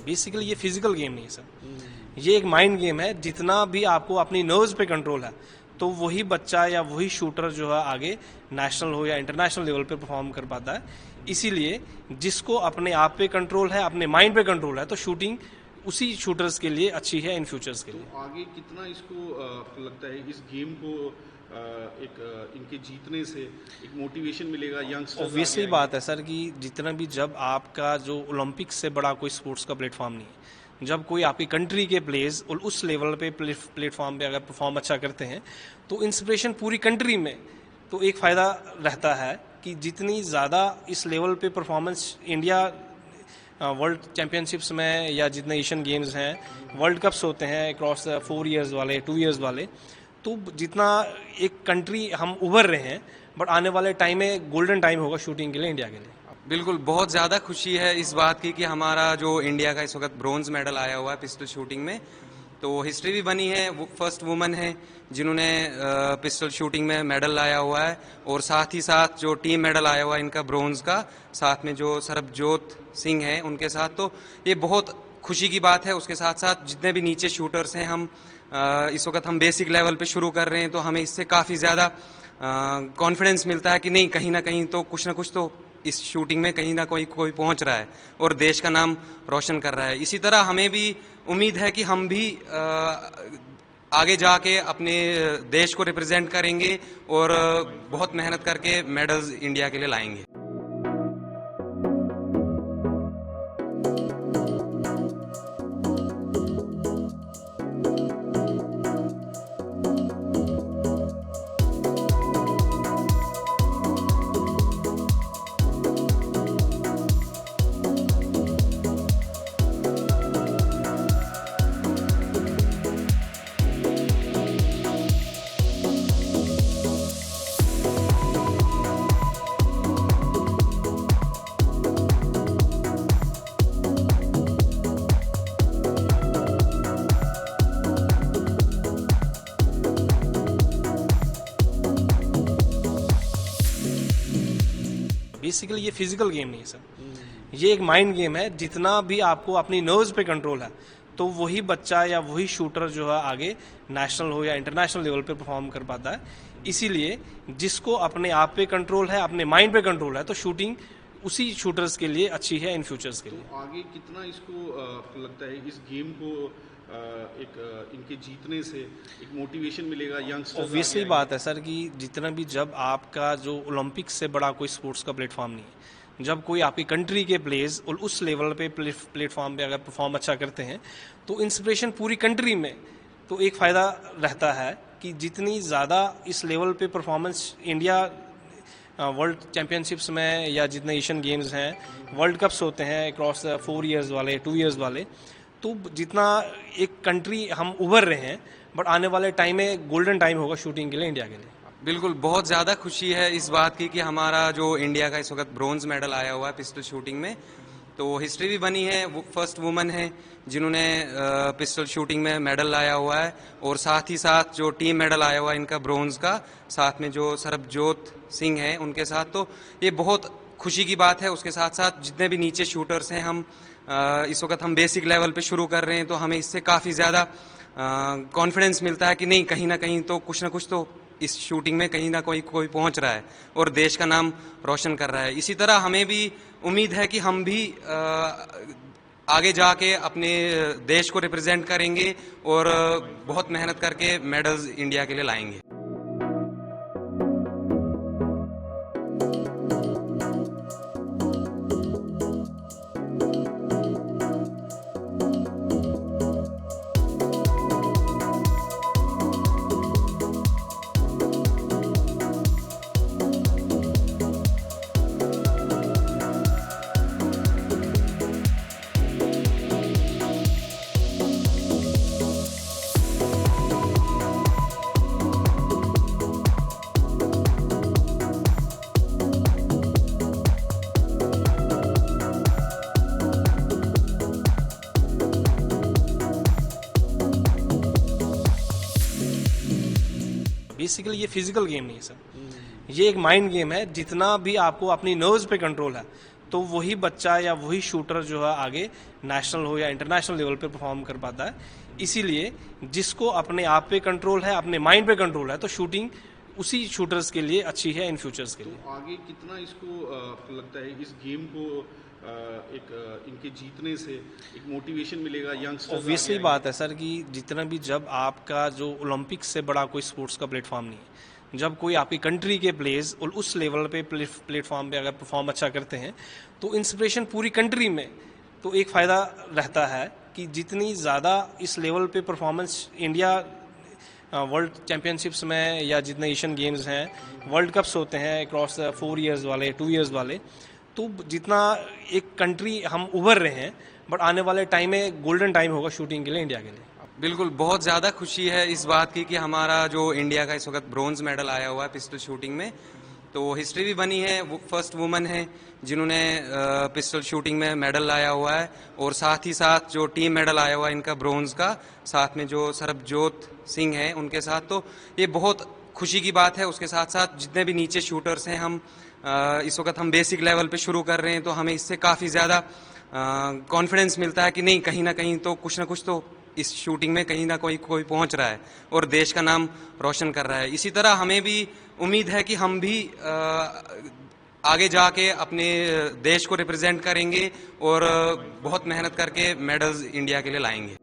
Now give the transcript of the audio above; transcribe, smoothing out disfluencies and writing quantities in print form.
Basically ये physical game नहीं है सर, ये एक माइंड गेम है। जितना भी आपको अपनी नर्व्स पे कंट्रोल है तो वही बच्चा या वही शूटर जो है आगे नेशनल हो या इंटरनेशनल लेवल पे परफॉर्म कर पाता है। इसीलिए जिसको अपने आप पे कंट्रोल है, अपने माइंड पे कंट्रोल है, तो शूटिंग उसी शूटर्स के लिए अच्छी है इन फ्यूचर्स के लिए। तो आगे कितना इसको आपको लगता है इस गेम को इनके जीतने से एक मोटिवेशन मिलेगा यंगस्टर्स? ऑब्वियसली बात है सर कि जितना भी, जब आपका जो ओलंपिक्स से बड़ा कोई स्पोर्ट्स का प्लेटफॉर्म नहीं है, जब कोई आपकी कंट्री के प्लेयर्स उस लेवल पे प्लेटफॉर्म पे अगर परफॉर्म अच्छा करते हैं तो इंस्पिरेशन पूरी कंट्री में, तो एक फ़ायदा रहता है कि जितनी ज़्यादा इस लेवल पे परफॉर्मेंस इंडिया वर्ल्ड चैम्पियनशिप्स में या जितने एशियन गेम्स हैं, वर्ल्ड कप्स होते हैं अक्रॉस 4 ईयर्स वाले, 2 ईयर्स वाले, तो जितना एक कंट्री हम उभर रहे हैं, बट आने वाले टाइम में गोल्डन टाइम होगा शूटिंग के लिए, इंडिया के लिए। बिल्कुल, बहुत ज़्यादा खुशी है इस बात की कि हमारा जो इंडिया का इस वक्त ब्रोंज मेडल आया हुआ है पिस्टल शूटिंग में। तो हिस्ट्री भी बनी है, वो फर्स्ट वुमन है जिन्होंने पिस्टल शूटिंग में मेडल लाया हुआ है, और साथ ही साथ जो टीम मेडल आया हुआ है इनका ब्रोंज का, साथ में जो सरबजोत सिंह है उनके साथ, तो ये बहुत खुशी की बात है। उसके साथ साथ जितने भी नीचे शूटर्स हैं, हम इस वक्त हम बेसिक लेवल पे शुरू कर रहे हैं, तो हमें इससे काफ़ी ज़्यादा कॉन्फिडेंस मिलता है कि नहीं, कहीं ना कहीं तो कुछ ना कुछ तो इस शूटिंग में कहीं ना कोई पहुंच रहा है और देश का नाम रोशन कर रहा है। इसी तरह हमें भी उम्मीद है कि हम भी आगे जाके अपने देश को रिप्रेजेंट करेंगे और बहुत मेहनत करके मेडल्स इंडिया के लिए लाएंगे। बेसिकली ये फिजिकल गेम नहीं है सर, ये एक माइंड गेम है। जितना भी आपको अपनी नर्व्स पे कंट्रोल है तो वही बच्चा या वही शूटर जो है आगे नेशनल हो या इंटरनेशनल लेवल पे परफॉर्म कर पाता है। इसीलिए जिसको अपने आप पे कंट्रोल है, अपने माइंड पे कंट्रोल है, तो शूटिंग उसी शूटर्स के लिए अच्छी है इन फ्यूचर्स के लिए। तो आगे कितना इसको आपको लगता है इस गेम को इनके जीतने से एक मोटिवेशन मिलेगा यंगस्टर्स? ऑब्वियसली बात है सर कि जितना भी, जब आपका जो ओलंपिक्स से बड़ा कोई स्पोर्ट्स का प्लेटफॉर्म नहीं है, जब कोई आपकी कंट्री के प्लेयर्स उस लेवल पे प्लेटफॉर्म पे अगर परफॉर्म अच्छा करते हैं तो इंस्पिरेशन पूरी कंट्री में, तो एक फ़ायदा रहता है कि जितनी ज़्यादा इस लेवल पे परफॉर्मेंस इंडिया वर्ल्ड चैम्पियनशिप्स में या जितने एशियन गेम्स हैं, वर्ल्ड कप्स होते हैं अक्रॉस 4 ईयर्स वाले, 2 ईयर्स वाले, तो जितना एक कंट्री हम उभर रहे हैं, बट आने वाले टाइम में गोल्डन टाइम होगा शूटिंग के लिए, इंडिया के लिए। बिल्कुल, बहुत ज़्यादा खुशी है इस बात की कि हमारा जो इंडिया का इस वक्त ब्रोंज मेडल आया हुआ है पिस्टल शूटिंग में। तो हिस्ट्री भी बनी है, वो फर्स्ट वुमन है जिन्होंने पिस्टल शूटिंग में मेडल लाया हुआ है, और साथ ही साथ जो टीम मेडल आया हुआ है इनका ब्रोंज का, साथ में जो सरबजोत सिंह है उनके साथ, तो ये बहुत खुशी की बात है। उसके साथ साथ जितने भी नीचे शूटर्स हैं, हम इस वक्त हम बेसिक लेवल पे शुरू कर रहे हैं, तो हमें इससे काफ़ी ज़्यादा कॉन्फिडेंस मिलता है कि नहीं, कहीं ना कहीं तो कुछ ना कुछ तो इस शूटिंग में कहीं ना कोई पहुंच रहा है और देश का नाम रोशन कर रहा है। इसी तरह हमें भी उम्मीद है कि हम भी आगे जाके अपने देश को रिप्रेजेंट करेंगे और बहुत मेहनत करके मेडल्स इंडिया के लिए लाएंगे। बेसिकली ये फिजिकल गेम नहीं है सर, ये एक माइंड गेम है। जितना भी आपको अपनी नर्व्स पे कंट्रोल है तो वही बच्चा या वही शूटर जो है आगे नेशनल हो या इंटरनेशनल लेवल पे परफॉर्म कर पाता है। इसीलिए जिसको अपने आप पे कंट्रोल है, अपने माइंड पे कंट्रोल है, तो शूटिंग उसी शूटर्स के लिए अच्छी है इन फ्यूचर्स के लिए। तो आगे कितना इसको आपको लगता है इस गेम को इनके जीतने से एक मोटिवेशन मिलेगा यंगस्टर्स? ऑब्वियसली बात है सर कि जितना भी जब आपका जो ओलंपिक्स से बड़ा कोई स्पोर्ट्स का प्लेटफॉर्म नहीं है, जब कोई आपकी कंट्री के प्लेयर्स उस लेवल पे प्लेटफॉर्म पे अगर परफॉर्म अच्छा करते हैं तो इंस्पिरेशन पूरी कंट्री में, तो एक फ़ायदा रहता है कि जितनी ज़्यादा इस लेवल पे परफॉर्मेंस इंडिया वर्ल्ड चैम्पियनशिप्स में या जितने एशियन गेम्स हैं, वर्ल्ड कप्स होते हैं अक्रॉस 4 इयर्स वाले, 2 इयर्स वाले, तो जितना एक कंट्री हम उभर रहे हैं, बट आने वाले टाइम में गोल्डन टाइम होगा शूटिंग के लिए, इंडिया के लिए। बिल्कुल, बहुत ज़्यादा खुशी है इस बात की कि हमारा जो इंडिया का इस वक्त ब्रोंज मेडल आया हुआ है पिस्टल शूटिंग में, तो हिस्ट्री भी बनी है। वो फर्स्ट वुमन है जिन्होंने पिस्टल शूटिंग में मेडल लाया हुआ है, और साथ ही साथ जो टीम मेडल आया हुआ है इनका ब्रोंज का, साथ में जो सरबजोत सिंह है उनके साथ, तो ये बहुत खुशी की बात है। उसके साथ साथ जितने भी नीचे शूटर्स हैं, हम इस वक्त हम बेसिक लेवल पे शुरू कर रहे हैं, तो हमें इससे काफ़ी ज़्यादा कॉन्फिडेंस मिलता है कि नहीं, कहीं ना कहीं तो कुछ ना कुछ तो इस शूटिंग में कहीं ना कोई पहुंच रहा है और देश का नाम रोशन कर रहा है। इसी तरह हमें भी उम्मीद है कि हम भी आगे जाके अपने देश को रिप्रेजेंट करेंगे और बहुत मेहनत करके मेडल्स इंडिया के लिए लाएंगे।